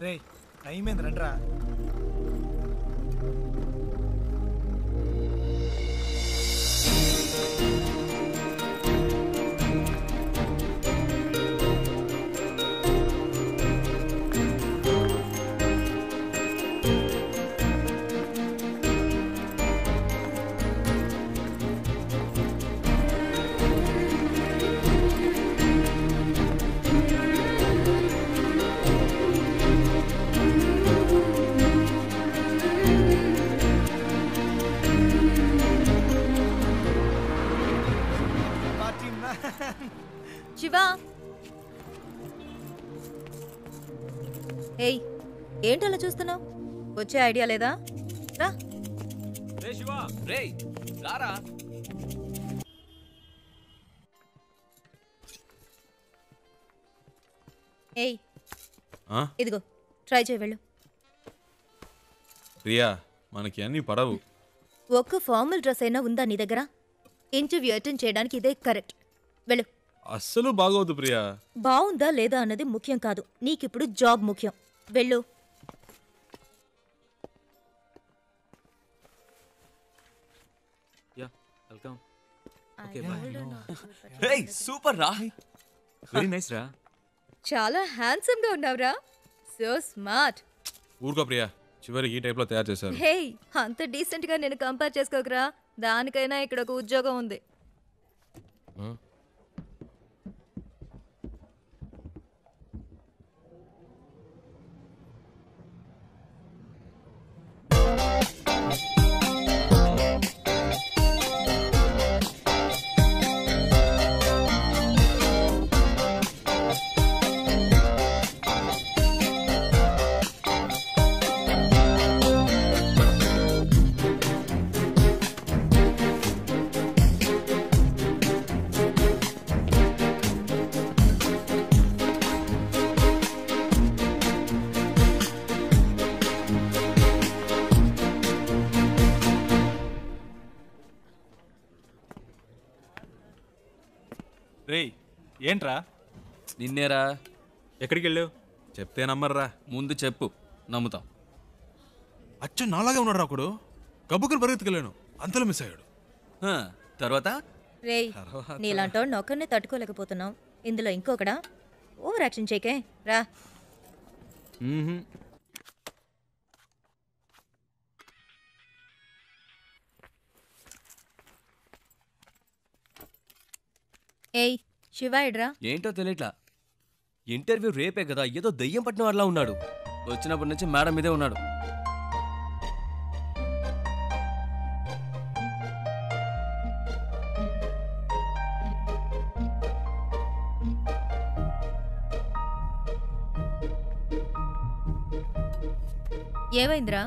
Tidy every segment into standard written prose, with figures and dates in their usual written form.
రే time ఏంది రండ్రా. శివా, ఏయ్ ఏంటలా చూస్తున్నావు? వచ్చే ఐడియా లేదా? రా. రే శివా, రే రారా. ఏయ్ ఇదిగో ట్రై చేయి వెళ్ళు. ప్రియా, మనకి అన్నీ పడవు. ఒక్క ఫార్మల్ డ్రెస్ అయినా ఉందా నీ దగ్గర? ఇంటర్వ్యూ అటెండ్ చేయడానికి ఇదే కరెక్ట్. వెళ్ళు. అస్సలు బాగోదు ప్రియా. బాగుందా లేదా అన్నది ముఖ్యం కాదు, నీకిప్పుడు జాబ్ ముఖ్యం. వెళ్ళు. సూపర్ రా, వెరీ నైస్ రా. చాలా హ్యాండ్సమ్ గా ఉన్నావురా. So smart. ఊరుకో ప్రియా, చివరికి ఈ టైప్ లో తయారు చేశారు. హే, అంత డీసెంట్ గా నేను కంపేర్ చేసుకోకరా. దానికైనా ఇక్కడ ఒక ఉద్యోగం ఉంది. రే ఏంట్రా? నిన్నేరా. ఎక్కడికి వెళ్ళావు? చెప్తే నమ్మర్రా. ముందు చెప్పు, నమ్ముతాం. అచ్చ నాలాగే ఉన్నాడు ఒకడు. గబ్బుకుని పరిగెత్తుకెళ్ళాను, అంతలో మిస్ అయ్యాడు. తర్వాత రేయ్, నీలాంటోడిని ఒక్కరినే తట్టుకోలేకపోతున్నావు, ఇందులో ఇంకొకడా? ఓవర్ యాక్షన్ చేకే రా. ఏయ్ శివాయిడ్రా. ఏంటో తెలియట్లా. ఇంటర్వ్యూ రేపే కదా, ఏదో దయ్యం పట్టిన వాళ్ళ ఉన్నాడు. వచ్చినప్పటి నుంచి మేడం మీదే ఉన్నాడు. ఏమైందిరా?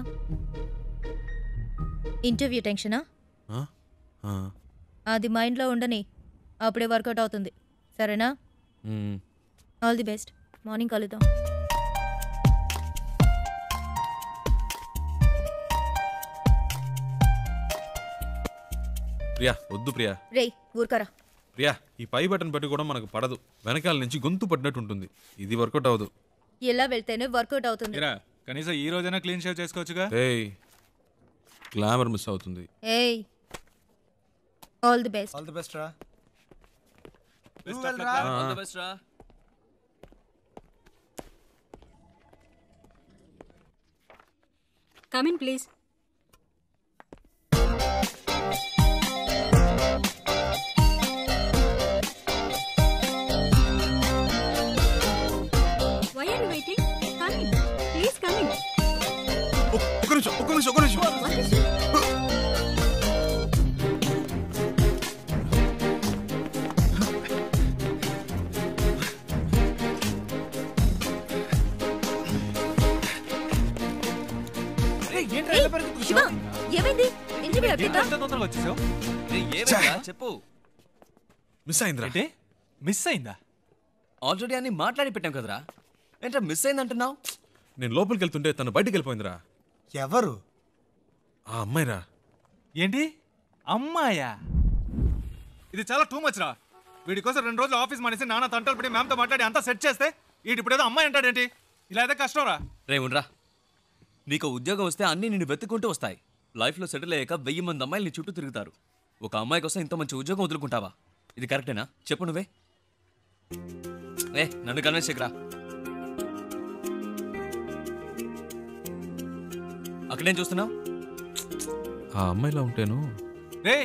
ఇంటర్వ్యూ టెన్షనా? అది మైండ్లో ఉండని, అప్పుడే వర్కౌట్ అవుతుంది. సరేనా? All the best. మార్నింగ్ కలుద్దాం. ప్రియా వద్దు ప్రియా. రే ఊరుకరా. ప్రియా, ఈ పై బటన్ పట్టి కూడా మనకు పడదు. వెనకాల నుంచి గొంతు పట్టినట్టు ఉంటుంది. ఇది వర్కౌట్ అవ్వదు. ఇలా వెళ్తేనే వర్కౌట్ అవుతుంది. కనీసం ఈ రోజైనా క్లీన్ షేవ్ చేసుకోవచ్చుగా. ఏయ్, గ్లామర్ మిస్ అవుతుంది. ఏయ్, all the best. All the best రా. ఆల్ ది బెస్ట్ రా. Come in, please. Why are you waiting? Come in. Please come in. ఒక్క నిమిషం. What is it? శివా, ఏమైంది? ఇంటర్వ్యూ అటెండ్ తొందరగా వచ్చేసావు. చెప్పు. మిస్ అయిందిరా. అంటే మిస్ అయిందా? ఆల్రెడీ అన్ని మాట్లాడి పెట్టాం కదరా. ఏంట్రా మిస్ అయిందంటున్నావు? నేను లోపలికి వెళ్తుంటే తను బయటికి వెళ్ళిపోయిందిరా. ఎవరు? ఆ అమ్మాయిరా. ఏంటి అమ్మాయా? ఇది చాలా టూ మచ్ రా. వీడి కోసం 2 రోజులు ఆఫీస్ మానేసి నాన్న తంటలు పడి మ్యామ్తో మాట్లాడి అంతా సెట్ చేస్తే వీడి ఇప్పుడు ఏదో అమ్మాయి అంటాడేంటి? ఇలా అయితే కష్టం రా. రే ఉండరా, నీకు ఉద్యోగం వస్తే అన్నీ నిన్ను వెతుక్కుంటూ వస్తాయి. లైఫ్లో సెటిల్ అయ్యాక 1000 మంది అమ్మాయిలు నీ చుట్టూ తిరుగుతారు. ఒక అమ్మాయి కోసం ఇంత మంచి ఉద్యోగం వదులుకుంటావా? ఇది కరెక్టేనా చెప్పు నువ్వే. నన్ను కన్విన్స్ చేయకురా. అక్కడేం చూస్తున్నావు? ఆ అమ్మాయిలా ఉంటేను. రే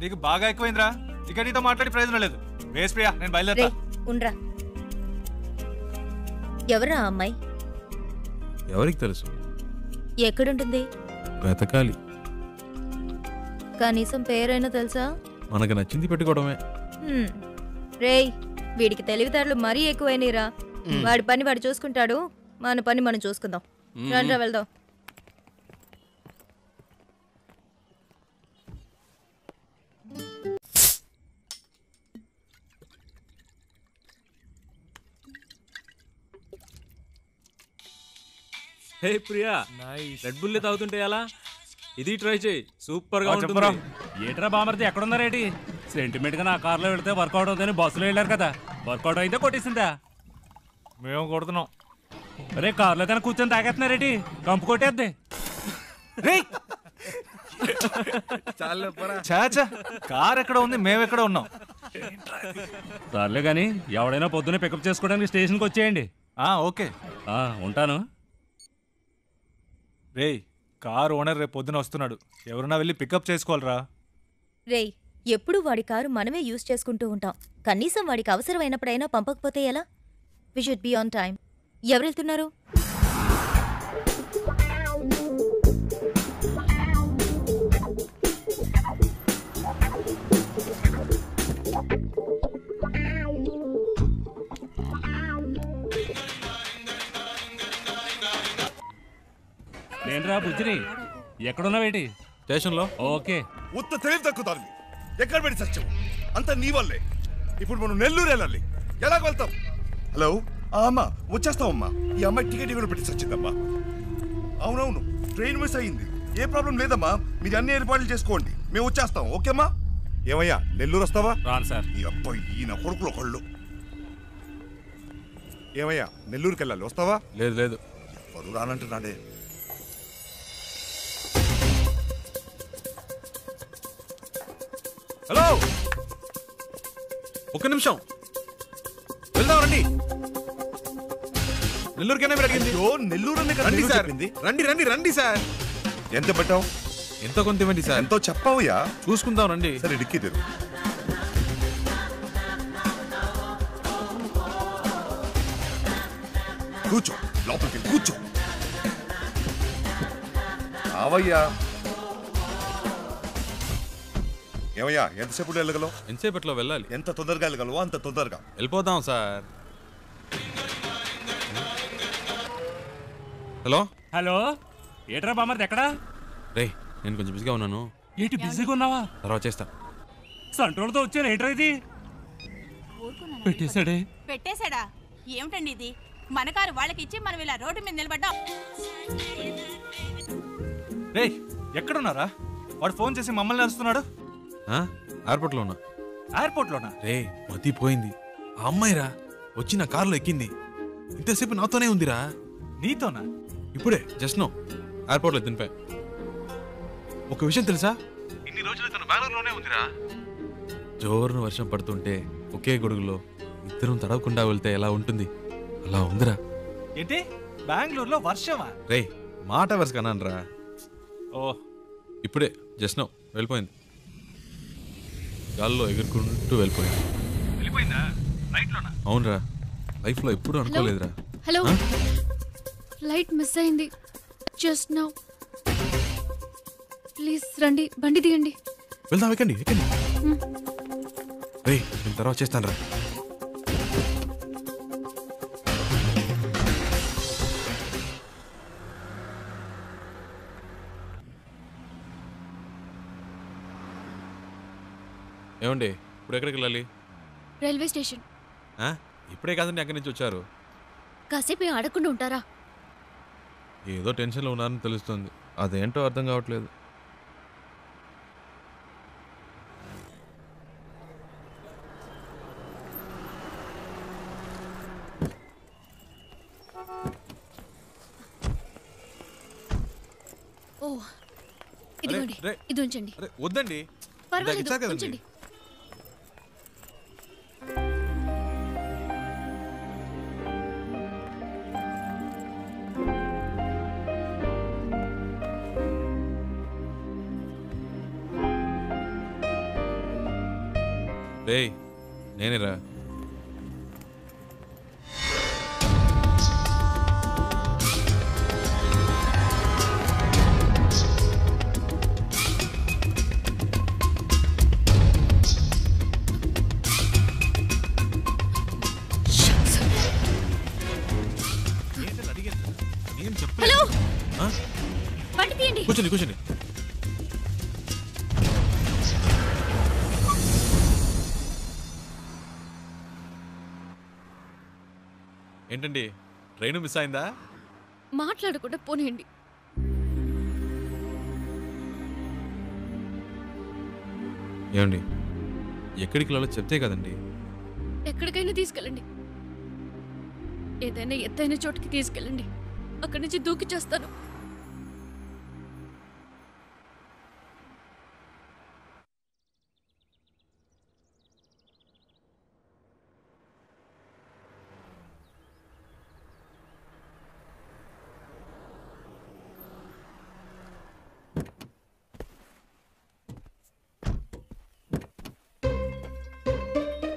నీకు బాగా ఎక్కువైందిరా. ఇక నీతో మాట్లాడి ప్రయోజనం లేదు. వేస్ ప్రియా, నేను బయలుదేరా. ఉండ్రా. ఎవరా ఆ అమ్మాయి? ఎవరికి తెలుసు? ఎక్కడుంటుంది? వెతకాలి. కనీసం పేరైనా తెలుసా? మనకు నచ్చింది పెట్టుకోవడమే. రేయ్, వీడికి తెలివితేటలు మరీ ఎక్కువైనరా. వాడి పని వాడు చూసుకుంటాడు, మన పని మనం చూసుకుందాం. రండ్రా వెళ్దాం. హే ప్రియా, రెడ్ బుల్ తాగుతుంటే ఎలా? ఇది ట్రై చేయి, సూపర్ గా ఉంటుంది. ఏట్రా బామర్ది ఎక్కడున్నారేటి? సెంటిమెంట్ గా నా కార్లో వెళ్తే వర్కౌట్ అవుతుందని బస్సులో వెళ్ళారు కదా, వర్కౌట్ అయితే కొట్టేసిందా? మేము కొడుతున్నాం. అరే కార్లో కానీ కూర్చొని తాగేస్తున్నారేటి? కంపు కొట్టేద్దే. చాచా, కార్ ఎక్కడ ఉంది, మేమెక్కడ ఉన్నాం. సర్లే గాని ఎవడైనా పొద్దున్నే పికప్ చేసుకోవడానికి స్టేషన్కి వచ్చేయండి. ఓకే. ఉంటాను. రేయ్, కార్ ఓనర్ రేపు పొద్దున వస్తున్నాడు. ఎవరన్నా వెళ్ళి పికప్ చేసుకోవాలరా. రేయ్, ఎప్పుడు వాడి కారు మనమే యూజ్ చేసుకుంటూ ఉంటాం. కనీసం వాడికి అవసరమైనప్పుడైనా పంపకపోతే ఎలా? We should be on time. ఎవరు వెళ్తున్నారు? నేనురా బుజ్జిని. ఎక్కడున్నావేటి? స్టేషన్లో. ఓకే. ఉత్త తెలివి తక్కుదాన్ని ఎక్కడ పెట్టి సత్యం అంత నీ వల్లే. ఇప్పుడు మనం నెల్లూరు వెళ్ళాలి. ఎలాగ వెళ్తాం? హలో అమ్మా, వచ్చేస్తామమ్మా. ఈ అమ్మాయి టికెట్ కూడా పెట్టి సచ్చిందమ్మా. అవునవును, ట్రైన్ మిస్ అయ్యింది. ఏ ప్రాబ్లం లేదమ్మా, మీరు అన్ని ఏర్పాట్లు చేసుకోండి, మేము వచ్చేస్తాం. ఓకేమ్మా? ఏమయ్యా, నెల్లూరు వస్తావా? రాను సార్. ఈ అబ్బాయి ఈయన కొడుకులు ఒకళ్ళు. ఏమయ్యా, నెల్లూరుకి వెళ్ళాలి, వస్తావా? లేదు లేదు. ఎవరు రానంటున్నాడే. హలో, ఒక్క నిమిషం వెళ్దాం రండి. నెల్లూరుకైనా మీరు అడిగింది? నెల్లూరు రండి సార్, రండి రండి రండి సార్. ఎంత పెట్టావు? ఎంతో కొంత ఇవ్వండి సార్. ఎంతో చెప్పావయ్యా? చూసుకుందాం రండి. సరే, డిక్కీ తెరు. కూర్చో, లోపలికి కూర్చో. అవయ్యా. ఏమయ్యా, ఎంతసేపు వెళ్ళగలవు? ఎంతసేపట్లో వెళ్ళాలి? ఎంత తొందరగా వెళ్ళగలవో అంత తొందరగా వెళ్ళిపోదాం సార్. హలో హలో, ఏట్రా బామర్ది ఎక్కడా? రే, నేను కొంచెం బిజీగా ఉన్నాను. ఏంటి బిజీగా ఉన్నావా? తర్వాత చేస్తా. సంట్రోల్తో వచ్చాను. ఏంట్రా ఇది? పెట్టేశాడే. పెట్టేశాడా? ఏమిటండి ఇది? మన కారు వాళ్ళకి ఇచ్చి మనం ఇలా రోడ్డు మీద నిలబడ్డాం. రేయ్, ఎక్కడున్నారా? వాడు ఫోన్ చేసి మమ్మల్ని అరుస్తున్నాడు. ఎయిర్పోర్ట్లో ఉన్నా. ఎయిర్పోర్ట్లోనా? రే, మతిపోయింది. ఆ అమ్మాయిరా వచ్చి నా కారులో ఎక్కింది. ఇంతసేపు నాతోనే ఉందిరా. నీతోనా? ఇప్పుడే జస్ట్ నో ఎయిర్పోర్ట్లో దింపా. ఒక విషయం తెలుసా? ఇన్ని రోజులు తను బెంగళూరులోనే ఉందిరా. జోరున వర్షం పడుతుంటే ఒకే గొడుగులో ఇద్దరం తడవకుండా వెళ్తే ఎలా ఉంటుంది అలా ఉందిరా. ఏంటి, బెంగళూరులో వర్షమా? రే, మాట వరుస అన్నానరా. ఓ, ఇప్పుడే జస్ట్ నో వెళ్ళిపోయింది. గాల్లో ఎగురుకుంటూ వెళ్ళిపోయింది. వెళ్ళిపోయిందా? రైట్లోనా? అవునరా, లైఫ్లో ఎప్పుడూ అనుకోలేదురా. హలో, ఫ్లైట్ మిస్ అయింది జస్ట్ నౌ. ప్లీజ్ రండి, బండి దిగండి. వెళ్దాం, ఎక్కండి ఎక్కండి. రే, నేను తర్వాత చేస్తాను రా. ఏమండి, ఇప్పుడు ఎక్కడికి వెళ్ళాలి? Railway station. ఇప్పుడే కాదండి అక్కడి నుంచి వచ్చారు. కాసేపు ఆడకుండా ఉంటారా? ఏదో టెన్షన్లో ఉన్నారని తెలుస్తుంది. అదేంటో అర్థం కావట్లేదు. ఓ ఇదిగోండి రే. ఇది ఉంచండి. అరే వద్దండి పర్వాలేదు ఇచ్చారు కదండి. ఉంచండి. రేయ్ నేనేరా. ఏంటని అడిగాను. నేను చెప్పలేదు. ఆ? బండి తీయండి. కూర్చోండి కూర్చోండి. ఏంటండి ట్రైన్ మిస్ అయిందా? మాట్లాడకుండా పోనీయండి. ఏమండి ఎక్కడికి వెళ్ళాలో చెప్తే కదండి. ఎక్కడికైనా తీసుకెళ్ళండి. ఏదైనా ఎత్తైన చోటుకి తీసుకెళ్ళండి. అక్కడి నుంచి దూకి చేస్తాను.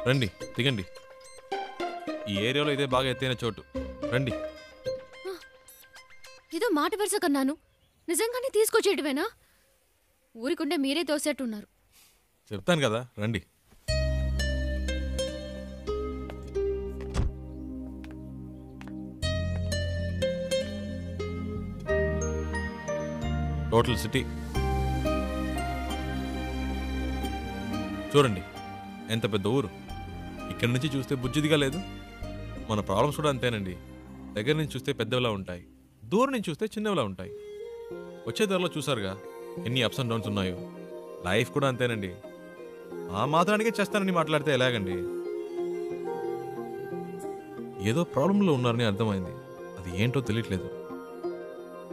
రండి దిగండి. ఈ ఏరియాలో ఇదే బాగా ఎత్తైన చోటు. రండి. ఏదో మాట వరుస కన్నాను. నిజంగానే తీసుకొచ్చేటివేనా? ఊరికుండే మీరే తోసేట్టున్నారు. చెప్తాను కదా రండి. టోటల్ సిటీ చూడండి, ఎంత పెద్ద ఊరు. ఇక్కడి నుంచి చూస్తే బుజ్జిదిగా లేదు. మన ప్రాబ్లమ్స్ కూడా అంతేనండి. దగ్గర నుంచి చూస్తే పెద్దవిలా ఉంటాయి, దూరం నుంచి చూస్తే చిన్నవిలా ఉంటాయి. వచ్చే ధరలో చూసారుగా ఎన్ని అప్స్ అండ్ డౌన్స్ ఉన్నాయో. లైఫ్ కూడా అంతేనండి. ఆ మాత్రానికే చేస్తానని మాట్లాడితే ఎలాగండి? ఏదో ప్రాబ్లంలో ఉన్నారని అర్థమైంది. అది ఏంటో తెలియట్లేదు.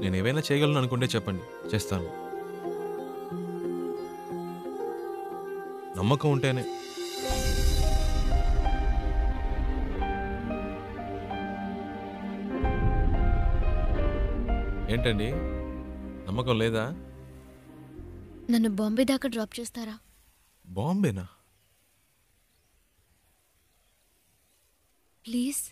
నేను ఏవైనా చేయగలను అనుకుంటే చెప్పండి, చేస్తాను. నమ్మకం ఉంటేనే. ఏంటండి నమ్మకం లేదా? నన్ను బాంబే దాకా డ్రాప్ చేస్తారా? బాంబేనా? ప్లీజ్.